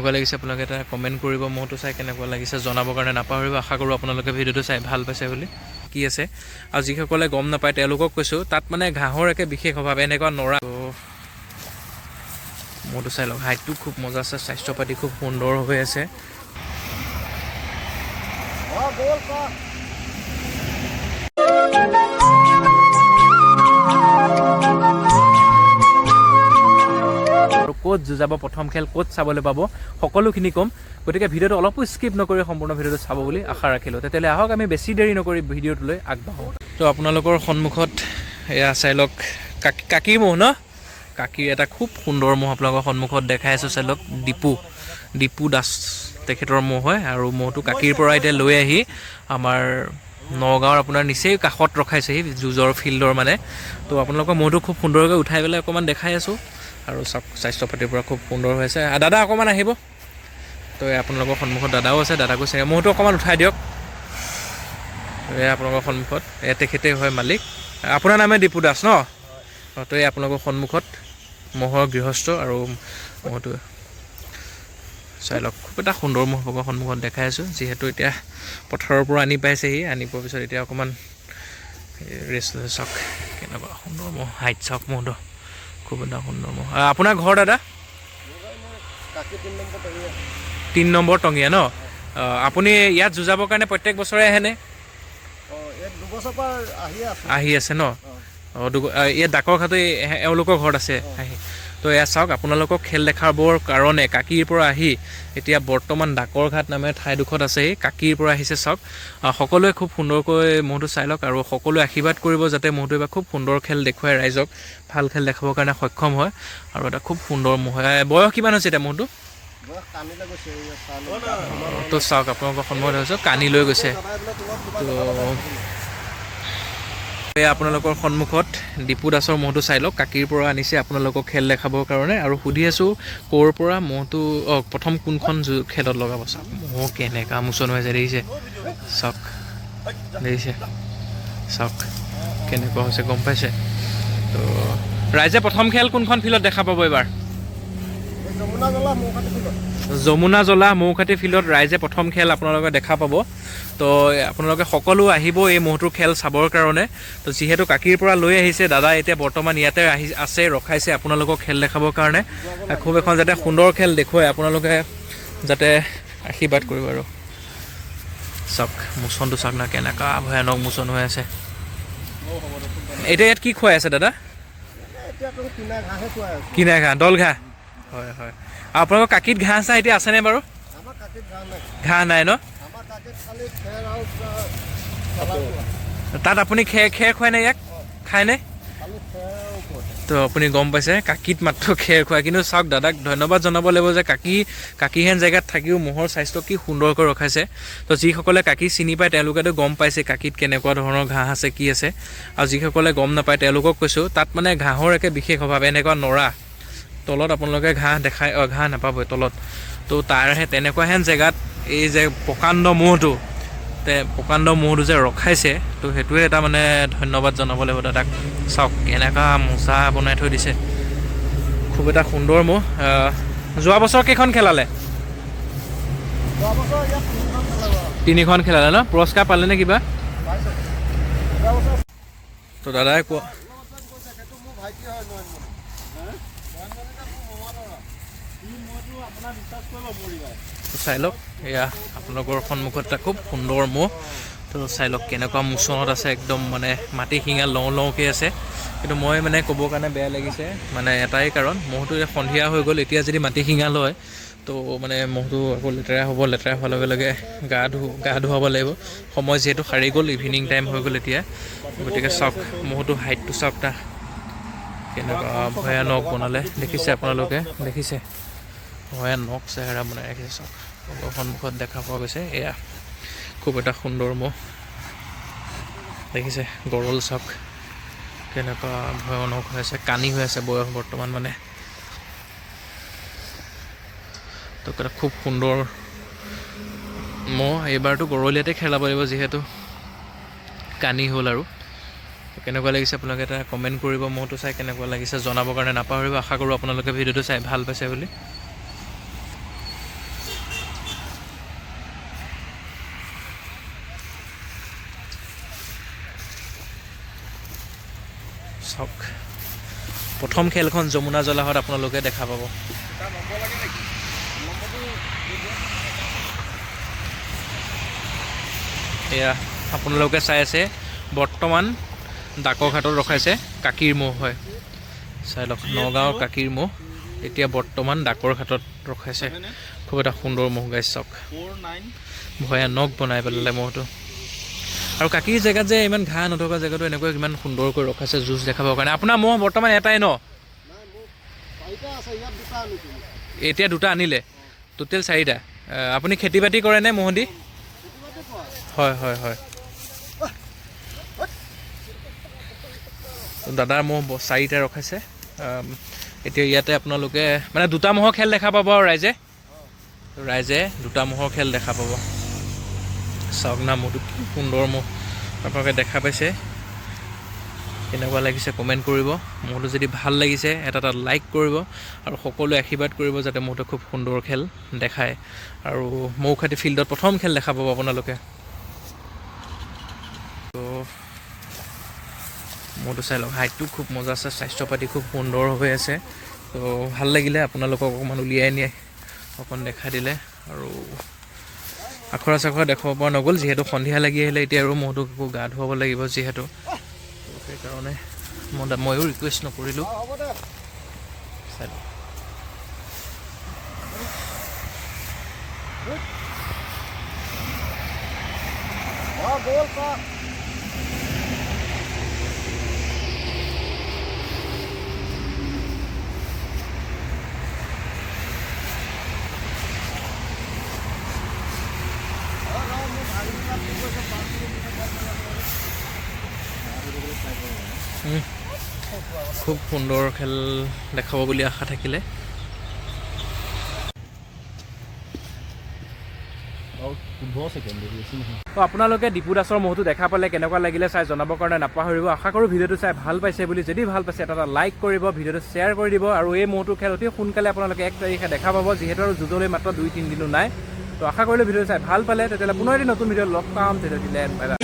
কেনেকুৱা লাগিছে আপোনালোকে এটা কমেণ্ট কৰিব মহটো চাই কেনেকুৱা লাগিছে জনাবৰ কাৰণে নাপাহৰিব আশা কৰোঁ আপোনালোকে ভিডিঅ'টো চাই ভাল পাইছে বুলি কি আছে আৰু যিসকলে গম নাপায় তেওঁলোকক কৈছোঁ তাত মানে ঘাঁহৰ একে বিশেষ অভাৱ এনেকুৱা নৰা মহটো চাই লওক হাইটটো খুব মজা আছে স্বাস্থ্য পাতি খুব সুন্দৰ হৈ আছে ক'ত যুঁজাব প্ৰথম খেল ক'ত চাবলৈ পাব সকলোখিনি ক'ম গতিকে ভিডিঅ'টো অলপো স্কিপ নকৰি সম্পূৰ্ণ ভিডিঅ'টো চাব বুলি আশা ৰাখিলোঁ তেতিয়াহ'লে আহক আমি বেছি দেৰি নকৰি ভিডিঅ'টোলৈ আগবাঢ়োঁ তো আপোনালোকৰ সন্মুখত এয়া চাই লওক কাকিৰ ম'হ ন কাকিৰ এটা খুব সুন্দৰ ম'হ আপোনালোকৰ সন্মুখত দেখাই আছোঁ চাই লওক দীপু দাস তেখেতৰ ম'হ হয় আৰু ম'হটো কাকিৰ পৰা এতিয়া লৈ আহি আমাৰ নগাঁৱৰ আপোনাৰ নিচেই কাষত ৰখাইছেহি যুঁজৰ ফিল্ডৰ মানে তো আপোনালোকৰ ম'হটো খুব সুন্দৰকৈ উঠাই পেলাই অকণমান দেখাই আছোঁ আৰু চাওক স্বাস্থ্য পাতিৰ পৰা খুব সুন্দৰ হৈ আছে দাদা অকণমান আহিব তো আপোনালোকৰ সন্মুখত দাদাও আছে দাদাকো চাই ম'হটো অকণমান উঠাই দিয়ক এয়া আপোনালোকৰ সন্মুখত এয়া তেখেতেই হয় মালিক আপোনাৰ নামে দীপু দাস ন তো এই আপোনালোকৰ সন্মুখত ম'হৰ গৃহস্থ আৰু ম'হটো চাই লওক খুব এটা সুন্দৰ ম'হ আপোনালোকৰ সন্মুখত দেখাই আছোঁ যিহেতু এতিয়া পথাৰৰ পৰা আনি পাইছেহি আনি পোৱাৰ পিছত এতিয়া অকণমান ৰেষ্ট লৈ চাওক কেনেকুৱা সুন্দৰ ম'হ হাইট চাওক ম'হটো খুব এটা সুন্দৰ ম'হ আপোনাৰ ঘৰ দাদা 3 নম্বৰ টঙীয়া ন আপুনি ইয়াত যুঁজাবৰ কাৰণে প্ৰত্যেক বছৰে আহেনে আহি আছে ন ইয়াত ডাকৰ ঘাটো এওঁলোকৰ ঘৰত আছে আহি তো এয়া চাওক আপোনালোকক খেল দেখাবৰ কাৰণে কাকিৰ পৰা আহি এতিয়া বৰ্তমান ডাকৰ ঘাট নামে ঠাইডোখৰত আছেহি কাকিৰ পৰা আহিছে চাওক সকলোৱে খুব সুন্দৰকৈ ম'হটো চাই লওক আৰু সকলোৱে আশীৰ্বাদ কৰিব যাতে ম'হটো এবাৰ খুব সুন্দৰ খেল দেখুৱাই ৰাইজক ভাল খেল দেখাবৰ কাৰণে সক্ষম হয় আৰু এটা খুব সুন্দৰ ম'হ বয়স কিমান হৈছে এতিয়া ম'হটো তো চাওক আপোনালোকৰ সন্মুখত হৈছে কানি লৈ গৈছে তো এয়া আপোনালোকৰ সন্মুখত দীপু দাসৰ ম'হটো চাই লওক কাকিৰ পৰা আনিছে আপোনালোকক খেল দেখাবৰ কাৰণে আৰু সুধি আছোঁ ক'ৰ পৰা ম'হটো প্ৰথম কোনখন খেলত লগাব চাওক ম'হ কেনেকুৱা মোচন হৈ যায় দেখিছে চাওক দেখিছে চাওক কেনেকুৱা হৈছে গম পাইছে তো ৰাইজে প্ৰথম খেল কোনখন ফিল্ডত দেখা পাব এইবাৰ যমুনা জ্বলা মৌখাটি ফিল্ডত ৰাইজে প্ৰথম খেল আপোনালোকে দেখা পাব তো আপোনালোকে সকলো আহিব এই ম'হটোৰ খেল চাবৰ কাৰণে তো যিহেতু কাকিৰ পৰা লৈ আহিছে দাদা এতিয়া বৰ্তমান ইয়াতে আছে ৰখাইছে আপোনালোকক খেল দেখাবৰ কাৰণে খুব এখন যাতে সুন্দৰ খেল দেখুৱাই আপোনালোকে যাতে আশীৰ্বাদ কৰিব আৰু চাওক মোচনটো চাওক না কেনেকুৱা ভয়ানক মোচন হৈ আছে এতিয়া ইয়াত কি খুৱাই আছে দাদা কিনা ঘাঁহ দল ঘাঁহ হয় হয় আপোনালোকৰ কাকিত ঘাঁহ চাহ এতিয়া আছেনে বাৰু ঘাঁহ নাই ন তাত আপুনি খেৰ খুৱাই নাই ইয়াক খায়নে তো আপুনি গম পাইছে কাকিত মাত্ৰ খেৰ খুৱাই কিন্তু চাওক দাদাক ধন্যবাদ জনাব লাগিব যে কাকিহেন জেগাত থাকিও ম'হৰ স্বাস্থ্য কি সুন্দৰকৈ ৰখাইছে তো যিসকলে কাকি চিনি পায় তেওঁলোকেতো গম পাইছে কাকিত কেনেকুৱা ধৰণৰ ঘাঁহ আছে কি আছে আৰু যিসকলে গম নাপায় তেওঁলোকক কৈছোঁ তাত মানে ঘাঁহৰ একে বিশেষ অভাৱ এনেকুৱা নৰা তলত আপোনালোকে ঘাঁহ দেখাই ঘাঁহ নাপাবই তলত তো তাৰহে তেনেকুৱাহেন জেগাত এই যে প্ৰকাণ্ড ম'হটো যে ৰখাইছে তো সেইটোৱে এটা মানে ধন্যবাদ জনাব লাগিব দাদাক চাওক এনেকুৱা মোচা বনাই থৈ দিছে খুব এটা সুন্দৰ ম'হ যোৱা বছৰ কেইখন খেলালে 3খন খেলালে ন পুৰস্কাৰ পালেনে কিবা তো দাদাই কোৱা চাই লওক এয়া আপোনালোকৰ সন্মুখত এটা খুব সুন্দৰ ম'হ তো চাই লওক কেনেকুৱা মোচনত আছে একদম মানে মাটি শিঙা লওঁকৈ আছে কিন্তু মই মানে ক'বৰ কাৰণে বেয়া লাগিছে মানে এটাই কাৰণ ম'হটো সন্ধিয়া হৈ গ'ল এতিয়া যদি মাটি শিঙা লয় তো মানে ম'হটো আকৌ লেতেৰা হ'ব লেতেৰা হোৱাৰ লগে লগে গা ধুৱাব লাগিব সময় যিহেতু সাৰি গ'ল ইভিনিং টাইম হৈ গ'ল এতিয়া গতিকে চাওক ম'হটো হাইটটো চাওক তা কেনেকুৱা ভয়ানক বনালে দেখিছে আপোনালোকে দেখিছে ভয়ানক চেহেৰা বনাই ৰাখিছে চাওক সন্মুখত দেখা পোৱা গৈছে এয়া খুব এটা সুন্দৰ ম'হ দেখিছে গৰল চাওক কেনেকুৱা ভয়ানক হৈ আছে কানি হৈ আছে বয়স বৰ্তমান মানে তো খুব সুন্দৰ ম'হ এইবাৰতো গৰলীয়াতে খেলাব লাগিব যিহেতু কানি হ'ল আৰু কেনেকুৱা লাগিছে আপোনালোকে এটা কমেণ্ট কৰিব ম'হটো চাই কেনেকুৱা লাগিছে জনাবৰ কাৰণে নাপাহৰিব আশা কৰোঁ আপোনালোকে ভিডিঅ'টো চাই ভাল পাইছে বুলি চাওক প্ৰথম খেলখন যমুনা জলাহত আপোনালোকে দেখা পাব। এয়া আপোনালোকে চাই আছে বৰ্তমান ডাকঘাটত ৰখাইছে কাকীৰ ম'হ হয়, চাই লওক নগাঁৱৰ কাকীৰ ম'হ এতিয়া বৰ্তমান ডাকৰ ঘাটত ৰখাইছে। খুব এটা সুন্দৰ ম'হ গাইছ চাওক, ভয়ানক বনাই পেলালে ম'হটো। আৰু কাকীৰ জেগাত যে ইমান ঘাঁহ নথকা জেগাটো এনেকুৱা কিমান সুন্দৰকৈ ৰখাইছে যুঁজ দেখাবৰ কাৰণে। আপোনাৰ ম'হ বৰ্তমান এটাই ন? এতিয়া দুটা আনিলে, টোটেল 4টা। আপুনি খেতি বাতি কৰেনে ম'হ দি? হয় হয় হয়। দাদাৰ ম'হ 4টা ৰখাইছে। এতিয়া ইয়াতে আপোনালোকে মানে 2টা ম'হৰ খেল দেখা পাব আৰু ৰাইজে 2টা ম'হৰ খেল দেখা পাব। চাওক না ম'হটো কি সুন্দৰ ম'হ আপোনালোকে দেখা পাইছে। কেনেকুৱা লাগিছে কমেণ্ট কৰিব। ম'হটো যদি ভাল লাগিছে এটা লাইক কৰিব আৰু সকলোৱে আশীৰ্বাদ কৰিব যাতে ম'হটো খুব সুন্দৰ খেল দেখায়। আৰু মৌখাতি ফিল্ডত প্ৰথম খেল দেখা পাব আপোনালোকে। তো ম'হটো চাই লওক, হাইটটো খুব মজা আছে, স্বাস্থ্য পাতি খুব সুন্দৰ হৈ আছে। তো ভাল লাগিলে আপোনালোকক অকণমান উলিয়াই নিয়ে অকণ দেখা দিলে। আৰু আখৰা চাখৰা দেখাব পৰা নগ'ল যিহেতু সন্ধিয়া লাগি আহিলে। এতিয়া আৰু ম'হটোক একো গা ধুৱাব লাগিব যিহেতু, সেইকাৰণে ময়ো ৰিকুৱেষ্ট নকৰিলোঁ। চাই লওক খুব সুন্দৰ খেল দেখাব বুলি আশা থাকিলে। তো আপোনালোকে দীপু দাসৰ ম'হটো দেখা পালে কেনেকুৱা লাগিলে চাই জনাবৰ কাৰণে নাপাহৰিব। আশা কৰোঁ ভিডিঅ'টো চাই ভাল পাইছে বুলি। যদি ভাল পাইছে এটা লাইক কৰিব, ভিডিঅ'টো শ্বেয়াৰ কৰি দিব। আৰু এই ম'হটোৰ খেল অতি সোনকালে আপোনালোকে 1 তাৰিখে দেখা পাব, যিহেতু আৰু যুঁজলৈ মাত্ৰ 2-3 দিনো নাই। তো আশা কৰিলোঁ ভিডিঅ'টো চাই ভাল পালে। তেতিয়াহ'লে পুনৰ এটি নতুন ভিডিঅ'ত লগ পাম। তেতিয়াহ'লে বাই বাই।